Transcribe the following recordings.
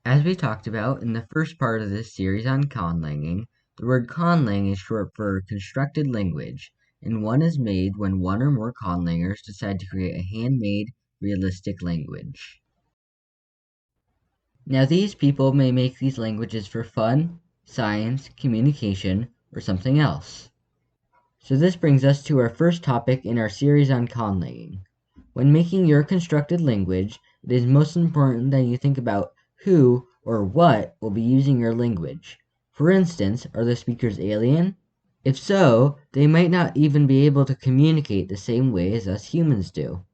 As we talked about in the first part of this series on conlanging, the word conlang is short for constructed language, and one is made when one or more conlangers decide to create a handmade, realistic language. Now these people may make these languages for fun, science, communication, or something else. So this brings us to our first topic in our series on conlanging. When making your constructed language, it is most important that you think about who or what will be using your language. For instance, are the speakers alien? If so, they might not even be able to communicate the same way as us humans do.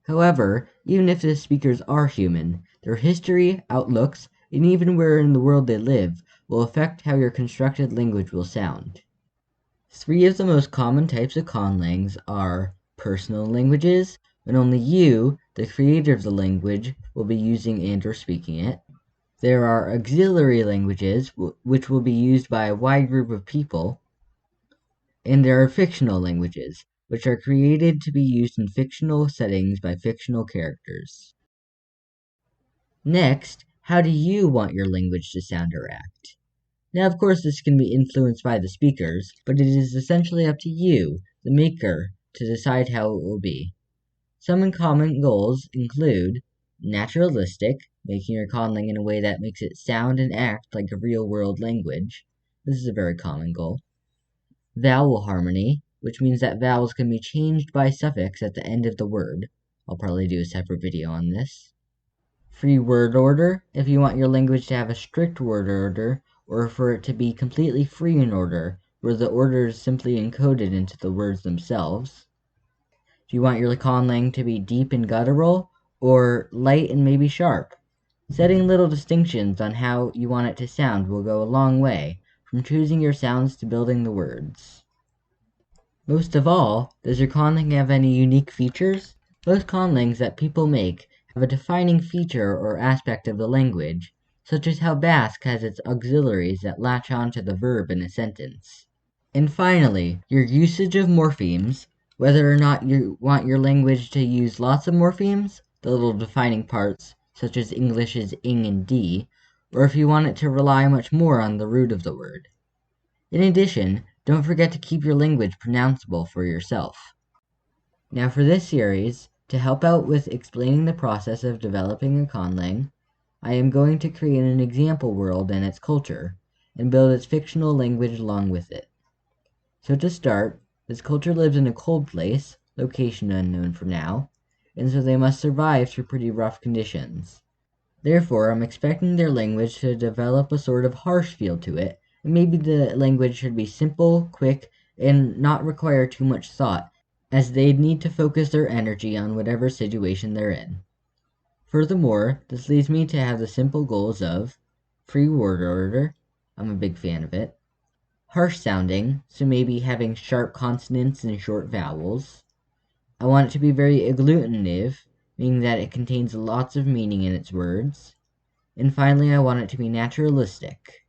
However, even if the speakers are human, their history, outlooks, and even where in the world they live will affect how your constructed language will sound. Three of the most common types of conlangs are personal languages, when only you, the creator of the language, will be using and or speaking it. There are auxiliary languages, which will be used by a wide group of people. And there are fictional languages, which are created to be used in fictional settings by fictional characters. Next, how do you want your language to sound or act? Now, of course, this can be influenced by the speakers, but it is essentially up to you, the maker, to decide how it will be. Some common goals include naturalistic, making your conlang in a way that makes it sound and act like a real-world language. This is a very common goal. Vowel harmony, which means that vowels can be changed by suffix at the end of the word. I'll probably do a separate video on this. Free word order, if you want your language to have a strict word order, or for it to be completely free in order, where the order is simply encoded into the words themselves. Do you want your conlang to be deep and guttural, or light and maybe sharp? Setting little distinctions on how you want it to sound will go a long way, from choosing your sounds to building the words. Most of all, does your conlang have any unique features? Most conlangs that people make have a defining feature or aspect of the language, such as how Basque has its auxiliaries that latch on to the verb in a sentence. And finally, your usage of morphemes, whether or not you want your language to use lots of morphemes, the little defining parts, such as English's ing and d, or if you want it to rely much more on the root of the word. In addition, don't forget to keep your language pronounceable for yourself. Now for this series, to help out with explaining the process of developing a conlang, I am going to create an example world and its culture, and build its fictional language along with it. So to start, this culture lives in a cold place, location unknown for now, and so they must survive through pretty rough conditions. Therefore, I'm expecting their language to develop a sort of harsh feel to it, and maybe the language should be simple, quick, and not require too much thought, as they'd need to focus their energy on whatever situation they're in. Furthermore, this leads me to have the simple goals of free word order, I'm a big fan of it, harsh sounding, so maybe having sharp consonants and short vowels. I want it to be very agglutinative, meaning that it contains lots of meaning in its words. And finally, I want it to be naturalistic.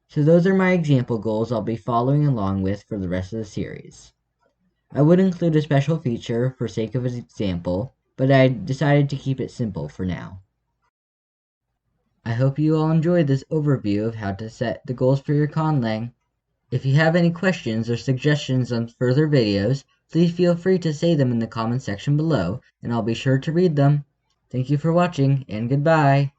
So those are my example goals I'll be following along with for the rest of the series. I would include a special feature for sake of an example, but I decided to keep it simple for now. I hope you all enjoyed this overview of how to set the goals for your conlang. If you have any questions or suggestions on further videos, please feel free to say them in the comment section below, and I'll be sure to read them. Thank you for watching, and goodbye!